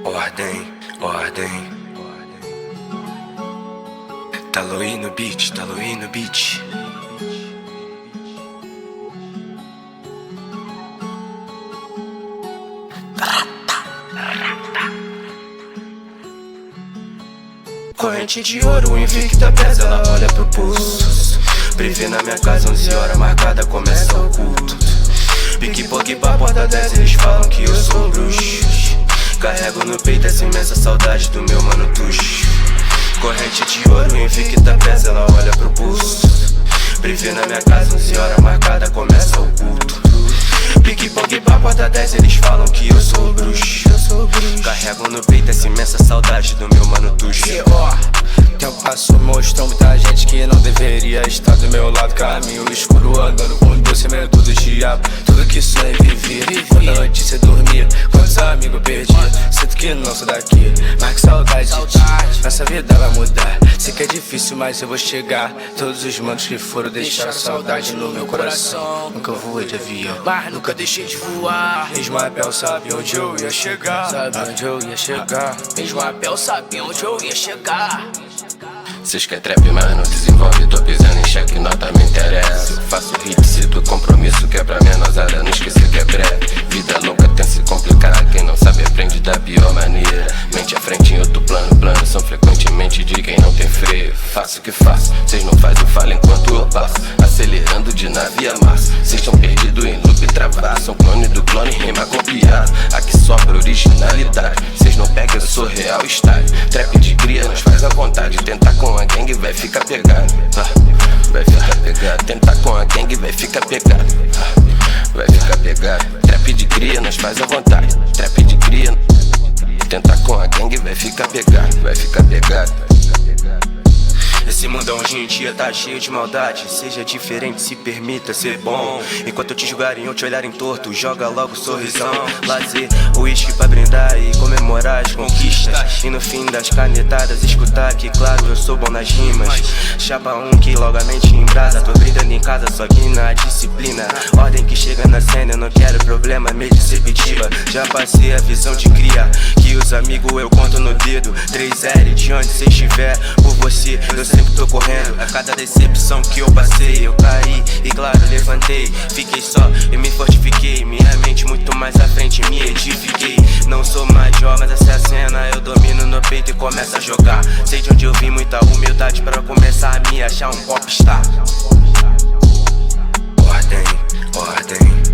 Ordem, ordem. Taloí no beat, Taloí no beat. Corrente de ouro, invicta pesa, ela olha pro pulso. Privê na minha casa, 11 horas marcada, começa o culto. Pique-poque pra porta 10, eles falam que eu sou um bruxo. Carrego no peito essa imensa saudade do meu mano Tuxo. Corrente de ouro, invicta pesa, ela olha pro pulso. Privê na minha casa, 11 horas marcada, começa o culto. Pique-poque pra porta 10, eles falam que eu sou bruxo. Carrego no peito essa imensa saudade do meu mano Tuxo. Tempo passou, mostrou muita gente que não deveria estar do meu lado. Caminho escuro, andando com Deus, sem medo do diabo. Tudo que sonhei vivi, quando a noite cê dormia. Quantos amigos perdi, sinto que não sou daqui. Mas que saudade de ti, nossa vida vai mudar. Sei que é difícil, mas eu vou chegar. Todos os manos que foram deixaram saudade no meu coração. Nunca voei de avião, mas nunca deixei de voar. Ismael sabe onde eu ia chegar, sabe onde eu ia chegar. Ismael sabe onde eu ia chegar. Cês quer trap, mas não desenvolve. Tô pisando em cheque, nota me interessa. Eu faço hit, cito compromisso, que é pra minha nosada não esquecer que é breve. Vida louca tem se complicar, quem não sabe aprende da pior maneira. Mente à frente em outro plano, planos são frequentemente de quem não tem freio. Faço o que faço, cês não fazem, eu falo enquanto eu passo. Acelerando de navio a massa, cês tão perdidos em loop travado. São clone do clone, rima copiado. Aqui sobra originalidade, cês não pegam, eu sou real style. Trap de cria, nós faz à vontade. Tentar com a gangue vai ficar pegado, vai ficar pegado. Tentar com a gangue vai ficar pegado, vai ficar pegado. Trap de cria, nós faz à vontade. Trap de cria, tentar com a gangue vai ficar pegado, vai ficar pegado. Esse mundão hoje em dia tá cheio de maldade. Seja diferente, se permita ser bom. Enquanto eu te julgarem ou te olharem torto, joga logo sorrisão. Lazer, uísque pra brindar e comemorar as conquistas. E no fim das canetadas escutar que claro eu sou bom nas rimas. Chapa que logo a mente embrasa. Tô brindando em casa só que na disciplina. Ordem que chega na cena, eu não quero problema, meio de ser petila. Já passei a visão de cria, que os amigos eu conto no dedo. 3L de onde cê estiver, por você eu sempre tô correndo. A cada decepção que eu passei, eu caí e claro, levantei. Fiquei só e me fortifiquei. Minha mente muito mais à frente, me edifiquei. Não sou major, mas essa é a cena. Eu domino no peito e começo a jogar. Sei de onde eu vim, muita humildade pra começar a me achar um popstar. Ordem, ordem.